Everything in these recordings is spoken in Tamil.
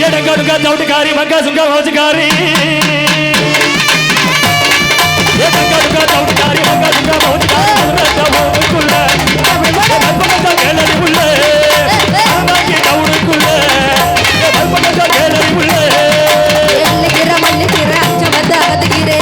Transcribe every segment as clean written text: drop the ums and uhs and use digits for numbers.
எடங்கடுங்க தவுட்டுக்காரி மங்கா சுங்க மோச்சுக்காரி எடங்கடுங்க தவுட்டுக்காரி மங்கா சுங்க மோச்சுக்காரி ஊருக்குள்ள கேளடி உள்ள டவுனுக்குள்ள கேளடி உள்ள மல்லிக்கிற அச்சமத்து அகத்துக்கிறே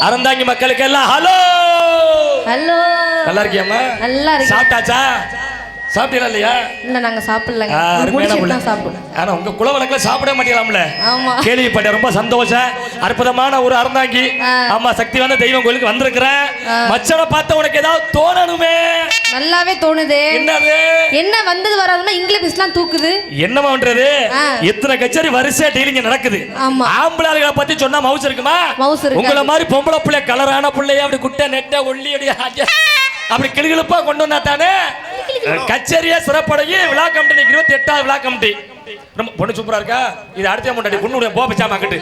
அறந்தாங்கி மக்களுக்கு எல்லாம் ஹலோ ஹலோ. நல்லா இருக்கியாமா? நல்லா இருக்கு. சாப்பிட்டாச்சா? சாப்பிட்டீங்களா இல்லையா? இல்ல நாங்க சாப்பிடலங்க. ஆனா உங்க குல வழக்குல சாப்பிட மாட்டீங்களாம்ல? ஆமா. கேள்விப்பட்ட ரொம்ப சந்தோஷம். அற்புதமான ஒரு அறந்தாங்கி. ஆமா சக்தி வந்த தெய்வம் கோயிலுக்கு வந்திருக்கிறேன். மச்சனை பார்த்த உனக்கு ஏதாவது தோணணுமே? நல்லாவே தோணுது. என்னது? என்ன வந்தது வராதுன்னா இங்கிலீஷ்லாம் தூக்குது. என்னமா பண்றது? எத்தனை கச்சேரி வரிசையா டெய்லிங்க நடக்குது. ஆம்பளைகளை பத்தி சொன்னா மவுஸ் இருக்குமா? உங்கள மாதிரி பொம்பளை பிள்ளை கலரான பிள்ளைய அப்படி குட்டை நெட்ட ஒல்லி அப்படி கிளுகிழப்பா கொண்டு வந்தா தானே கச்சேரியா சிறப்படையே. விழா கமிட்டி 28வது விழா கமிட்டி. ரொம்ப பொண்ணு சூப்பரா இருக்கா. இது அடுத்த முண்டாட்டி பொண்ணு போப்பச்சா மாக்கிட்டு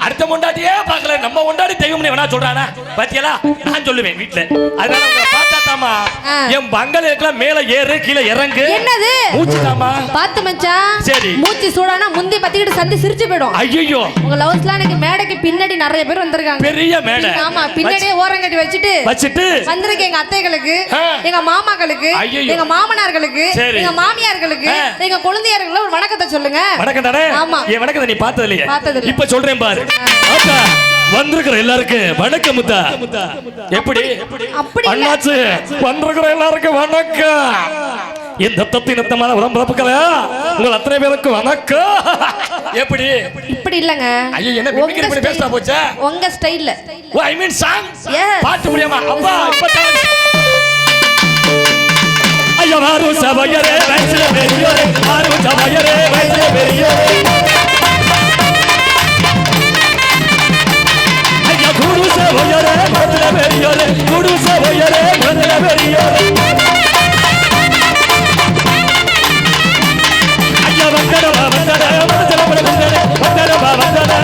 அடுத்த முண்டாட்டியே பார்க்கல. நம்ம முண்டாடி தெய்வம் வேணா சொல்றானா பாத்தியலா? நான் சொல்லுவேன் வீட்டுல. அதனால பார்த்தா தாமா என் பங்களேக்கெல்லாம் மேல ஏறு கீழே இறங்கு. என்னது மூச்சு தாமா பாத்து மச்சான். சரி மூச்சு சூடானா முந்தி பத்திக்கிட்டு சந்தி சிரிச்சு போயிடும். ஐயோ உங்க லவ்ஸ்லாம் எனக்கு மேடைக்கு பின்னாடி நிறைய பேர் வந்திருக்காங்க. பெரிய மேடை. ஆமா பின்னாடியே ஓரம் கட்டி வச்சிட்டு வந்திருக்க எங்க அத்தைகளுக்கு, எங்க மாமாக்களுக்கு, எங்க மாமனார்களுக்கு, எங்க மாமியார்களுக்கு, எங்க குழந்தையார்களுக்கு ஒரு வணக்கத்தை சொல்லுங்க. வணக்கம் தானே? ஆமா. என் வணக்கத்தை நீ பார்த்தது இல்லையா? இப்ப சொல்றேன் பாரு. வந்திருக்கிற எல்லாருக்கும் வணக்கம் முத்தா. எப்படி அண்ணாச்சு வந்திருக்கிற எல்லாருக்கும் வணக்கம். இந்த தத்தினத்தமான உடம்புல உங்கள் அத்தனை பேருக்கு வணக்கம். எப்படி இப்படி இல்லங்க. ஐயோ என்ன பிபிகரி பண்ணி பேசா போச்சா? உங்க ஸ்டைல்ல. ஓ ஐ மீன் சாங். பாட்டு முடியுமா? அப்பா இப்ப ஐயோ வாரு சபையரே வயசுல பெரியோரே வாரு சபையரே வயசுல பெரியோரே ஐயா குரு சபையரே வயசுல பெரியோரே குரு சபையரே வயசுல பெரியோரே ஐயா வந்தடா வந்தடா வந்தடா வந்தடா வந்தடா வந்தடா வந்தடா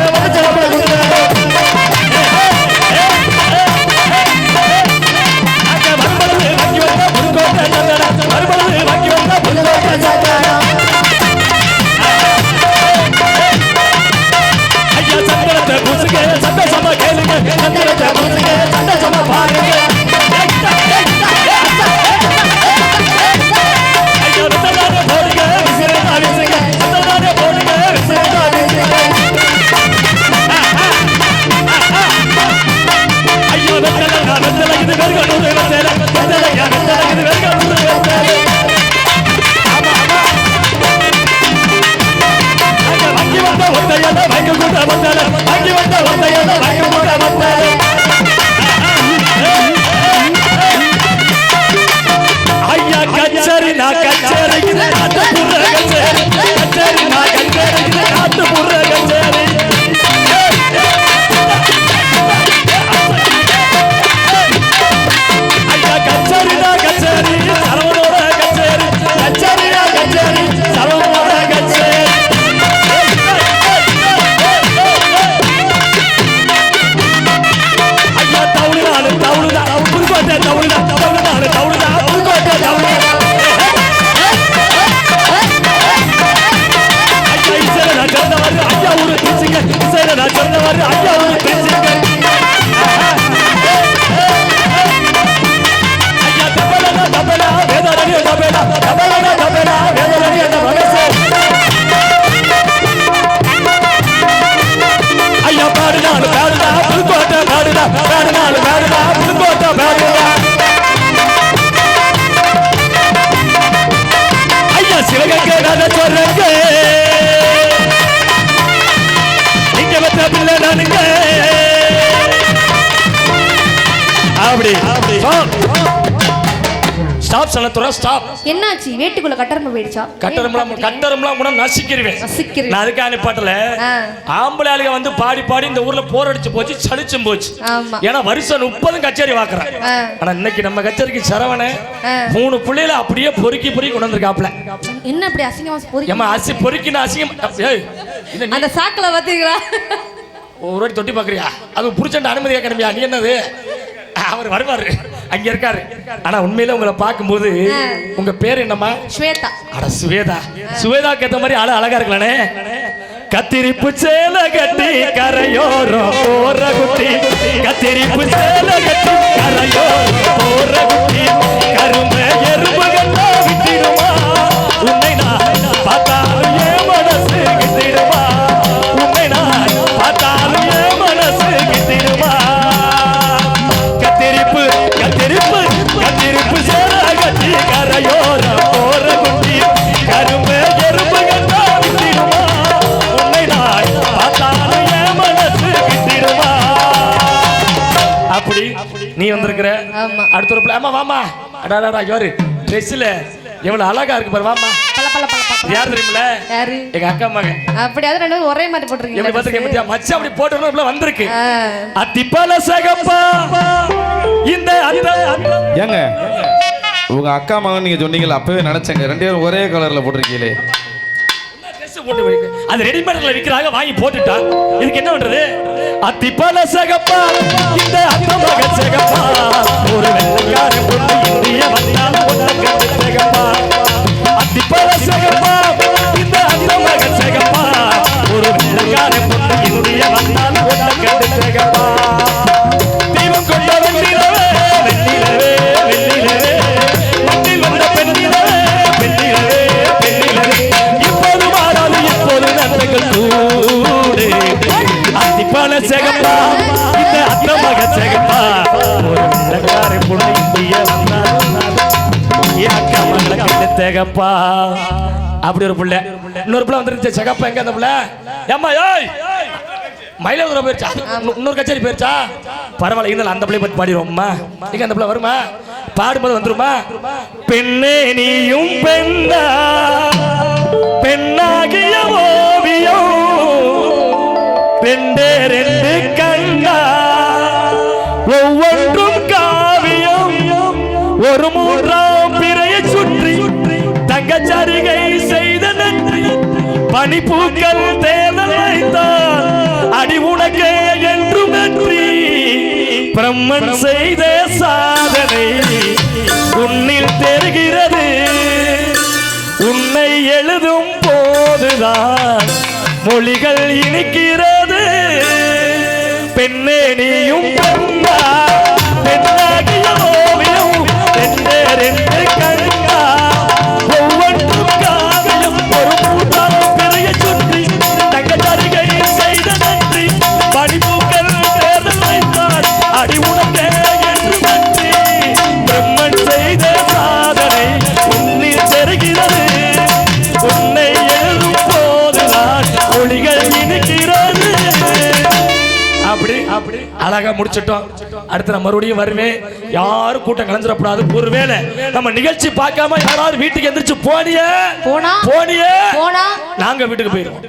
சிவகங்கை கதை சொல்றங்க நீங்க பெற்ற பிள்ளை நானுங்க அப்படி ஸ்டாப் சனத்துறா ஸ்டாப். என்னாச்சு? வேட்டுக்குள்ள கட்டரம்பு போயிடுச்சா? கட்டரம்லாம் கூட நசிக்கிறேன். நான் அதுக்கு அனுப்பாட்டல. ஆம்பளை ஆளுங்க வந்து பாடி பாடி இந்த ஊர்ல போர் அடிச்சு போச்சு, சலிச்சும் போச்சு. ஏன்னா வருஷம் 30 கச்சேரி வாக்குறேன். ஆனா இன்னைக்கு நம்ம கச்சேரிக்கு சரவண 3 பிள்ளைகளை அப்படியே பொறுக்கி கொண்டு வந்திருக்காப்ல. என்ன அப்படி அசிங்கமா பொறுக்கி? ஏமா அசி பொறுக்கின அசிங்கம். அந்த சாக்குல பாத்தீங்களா? ஒரு வாட்டி தொட்டி பாக்குறியா? அது புடிச்சண்ட அனுமதி கேட்கணுமியா? நீ என்னது? அவர் வருவாரு, அங்க இருக்காரு. ஆனா உண்மையில உங்களை பார்க்கும்போது உங்க பேர் என்னம்மா? ஸ்வேதா. அட ஸ்வேதா, ஸ்வேதாக்கு ஏத்த மாதிரி ஆளு அழகா இருக்கலானே. கத்திரிப்பு சேல கட்டி கரையோரம் போற குட்டி, கத்திரிப்பு சேல கட்டி கரையோரம் போற குட்டி, கரும்ப எறும்பு கட்டா விட்டிடுமா, உன்னை நான் பார்த்தாலும் என் மனசு கிட்டிடுமா, உன்னை நான் பார்த்தாலும் என் மனசு கிட்டிடுமா. கத்திரிப்பு சேர கட்டி கரையோரம் போற குட்டி, கரும்பு எறும்பு கட்டா விட்டிடுமா, உன்னை நான் பார்த்தாலும் என் மனசு கிட்டிடுமா. அப்படி நீ வந்திருக்கிற. அடுத்த ஒரு ஆமா வாமா. அடாடா யாரு ட்ரெஸ்ல எவ்வளவு அழகா இருக்கு பாரு. வாமா. யார் தெரியுமில? யாரு? எங்க அக்கா மகன். அப்படியே ரெண்டு பேரும் ஒரே மாதிரி போட்டுருக்கீங்க. எப்படி பாத்துக்க மச்சான் அப்படி போட்டுறோம் வந்திருக்கு. அத்திப்பல சகப்பா இந்த ஏங்க உங்க அக்கா மகன் நீங்க சொன்னீங்கல்ல, அப்பவே நினைச்சேங்க 2 பேரும் ஒரே கலர்ல போட்டிருக்கீங்களே. அது ரெடிமேட்ல விக்கிறாங்க, வாங்கி போட்டுட்டா இதுக்கு என்ன பண்றது? அத்திப்பல சகப்பா இந்த அத்த மகன் சகப்பா, ஒரு வெள்ளைக்கார பொண்ணு இந்திய வந்தால் உனக்கு சகப்பா. அத்திப்பல சகப்பா இந்த அத்த மகன் சகப்பா, ஒரு வெள்ளைக்கார பொண்ணு இந்திய வந்தால் உனக்கு சகப்பா. தீபம் கொண்ட வெண்ணிலவே வெண்ணிலவே வெண்ணிலவே, மண்ணில் வந்த பெண்ணிலவே பெண்ணிலவே பெண்ணிலவே, இப்போது மாறாது இப்போது நன்மைகள் கூடு. அத்திப்பல சகப்பா இந்த அத்த மகன் சகப்பா, ஒரு வெள்ளைக்கார பொண்ணு இந்திய வந்தால் அக்கா மகளுக்கு தேகப்பா. அப்படி ஒரு புள்ள. இன்னொரு புள்ள வந்துருச்சு சகப்பா. எங்க அந்த புள்ள? ஏம்மா ஏய் மயிலாடுதுறை போயிருச்சா? இன்னொரு கச்சேரி போயிருச்சா? பரவாயில்ல, இருந்தாலும் அந்த பிள்ளை பத்தி பாடிடுவோம்மா. இங்க அந்த பிள்ளை வருமா? பாடும்போது வந்துருமா? பெண்ணே நீயும் பெண்ணா, பெண்ணாகிய ஓவியம், ரெண்டே 2 கண்ணா, ஒவ்வொன்றும் காவியம், ஒரு 3ஆம் பிறையை சுற்றி தங்கச்சரிகை செய்த நன்றி, பனிப்பூக்கள் தேர்தல் வைத்தார் அடி உனக்கே என்றும் நன்றி, பிரம்மன் செய்த சாதனை உன்னில் தெரிகிறது, உன்னை எழுதும் போதுதான் மொழிகள் இனிக்கிறது. பெண்ணே நீயும் பெண்ணா, பெண்ணாகிய ஓவியம், 2 கண்ணா, ஒவ்வொன்றும் காவியம், ஒரு 3ஆம் பிறையை சுற்றி தங்கச்சரிகை செய்த நன்றி, பனிப்பூக்கள் தேர்தல் வைத்தார் அடி உனக்கே என்று நன்றி, பிரம்மன் செய்த சாதனை உன்னில் தெரிகிறது, உன்னை எழுதும் போதுதான் மொழிகள் இனிக்கிறது. அப்படி அழகா முடிச்சிட்டோம். அடுத்து நான் மறுபடியும் வருவேன். யாரும் கூட்டம் கலந்துடக்கூடாது. ஒருவேளை நம்ம நிகழ்ச்சி பார்க்காம யாராவது வீட்டுக்கு எந்திரிச்சு போனியே நாங்க வீட்டுக்கு போயிருவோம்.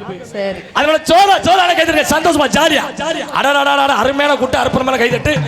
அதனால சோழ கைதட்டுங்க, சந்தோஷமா ஜாலியா. அடடா அருமையான கூட்டம், அற்புதமான கைதட்டு.